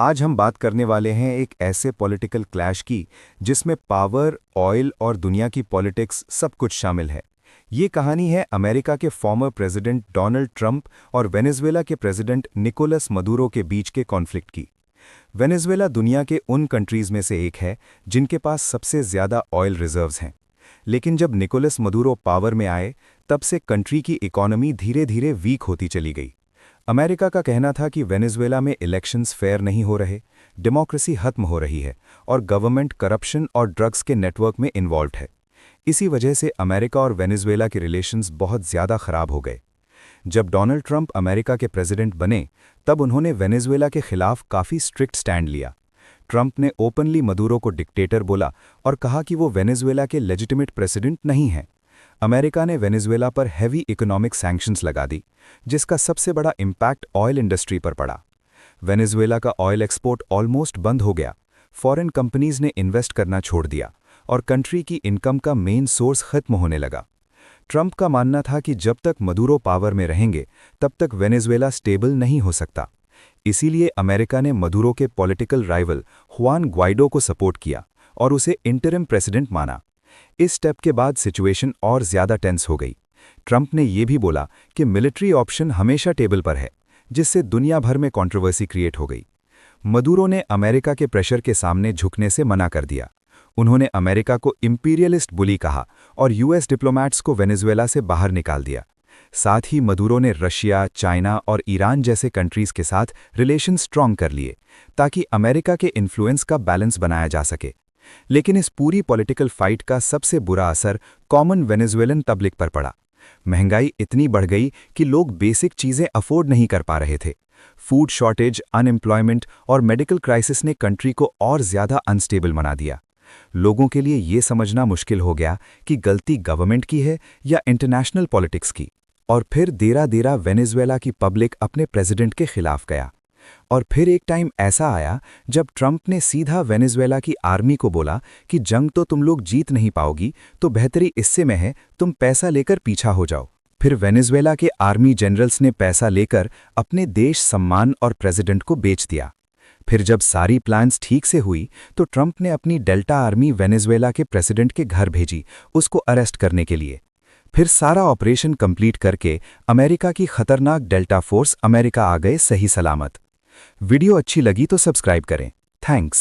आज हम बात करने वाले हैं एक ऐसे पॉलिटिकल क्लैश की जिसमें पावर, ऑयल और दुनिया की पॉलिटिक्स सब कुछ शामिल है। ये कहानी है अमेरिका के फॉर्मर प्रेसिडेंट डोनाल्ड ट्रंप और वेनेजुएला के प्रेसिडेंट निकोलस मदुरो के बीच के कॉन्फ्लिक्ट की। वेनेजुएला दुनिया के उन कंट्रीज में से एक है जिनके पास सबसे ज़्यादा ऑयल रिजर्व्स हैं। लेकिन जब निकोलस मदुरो पावर में आए, तब से कंट्री की इकोनॉमी धीरे धीरे वीक होती चली गई। अमेरिका का कहना था कि वेनेजुएला में इलेक्शंस फेयर नहीं हो रहे, डेमोक्रेसी खत्म हो रही है और गवर्नमेंट करप्शन और ड्रग्स के नेटवर्क में इन्वॉल्व है। इसी वजह से अमेरिका और वेनेजुएला के रिलेशंस बहुत ज़्यादा खराब हो गए। जब डोनाल्ड ट्रंप अमेरिका के प्रेसिडेंट बने, तब उन्होंने वेनेजुएला के खिलाफ काफ़ी स्ट्रिक्ट स्टैंड लिया। ट्रंप ने ओपनली मदुरो को डिक्टेटर बोला और कहा कि वो वेनेजुएला के लेजिटिमेट प्रेसिडेंट नहीं हैं। अमेरिका ने वेनेजुएला पर हैवी इकोनॉमिक सैंक्शंस लगा दी, जिसका सबसे बड़ा इम्पैक्ट ऑयल इंडस्ट्री पर पड़ा। वेनेजुएला का ऑयल एक्सपोर्ट ऑलमोस्ट बंद हो गया, फॉरेन कंपनीज ने इन्वेस्ट करना छोड़ दिया और कंट्री की इनकम का मेन सोर्स खत्म होने लगा। ट्रंप का मानना था कि जब तक मदुरो पावर में रहेंगे, तब तक वेनेजुएला स्टेबल नहीं हो सकता। इसीलिए अमेरिका ने मदुरो के पॉलिटिकल राइवल हुआन ग्वाइडो को सपोर्ट किया और उसे इंटरिम प्रेसिडेंट माना। इस स्टेप के बाद सिचुएशन और ज़्यादा टेंस हो गई। ट्रंप ने यह भी बोला कि मिलिट्री ऑप्शन हमेशा टेबल पर है, जिससे दुनिया भर में कंट्रोवर्सी क्रिएट हो गई। मदुरो ने अमेरिका के प्रेशर के सामने झुकने से मना कर दिया। उन्होंने अमेरिका को इंपीरियलिस्ट बुली कहा और यूएस डिप्लोमैट्स को वेनेजुएला से बाहर निकाल दिया। साथ ही मदुरो ने रशिया, चाइना और ईरान जैसे कंट्रीज के साथ रिलेशन स्ट्रॉन्ग कर लिए, ताकि अमेरिका के इन्फ्लुएंस का बैलेंस बनाया जा सके। लेकिन इस पूरी पॉलिटिकल फाइट का सबसे बुरा असर कॉमन वेनेजुएलन पब्लिक पर पड़ा। महंगाई इतनी बढ़ गई कि लोग बेसिक चीज़ें अफोर्ड नहीं कर पा रहे थे। फूड शॉर्टेज, अनएम्प्लॉयमेंट और मेडिकल क्राइसिस ने कंट्री को और ज़्यादा अनस्टेबल बना दिया। लोगों के लिए ये समझना मुश्किल हो गया कि गलती गवर्नमेंट की है या इंटरनेशनल पॉलिटिक्स की। और फिर देरा देरा वेनेजुएला की पब्लिक अपने प्रेसिडेंट के खिलाफ गया। और फिर एक टाइम ऐसा आया जब ट्रंप ने सीधा वेनेजुएला की आर्मी को बोला कि जंग तो तुम लोग जीत नहीं पाओगी, तो बेहतरी इससे में है तुम पैसा लेकर पीछा हो जाओ। फिर वेनेजुएला के आर्मी जनरल्स ने पैसा लेकर अपने देश, सम्मान और प्रेसिडेंट को बेच दिया। फिर जब सारी प्लान्स ठीक से हुई, तो ट्रंप ने अपनी डेल्टा आर्मी वेनेजुएला के प्रेसिडेंट के घर भेजी, उसको अरेस्ट करने के लिए। फिर सारा ऑपरेशन कंप्लीट करके अमेरिका की खतरनाक डेल्टा फोर्स अमेरिका आ गए सही सलामत। वीडियो अच्छी लगी तो सब्सक्राइब करें। थैंक्स।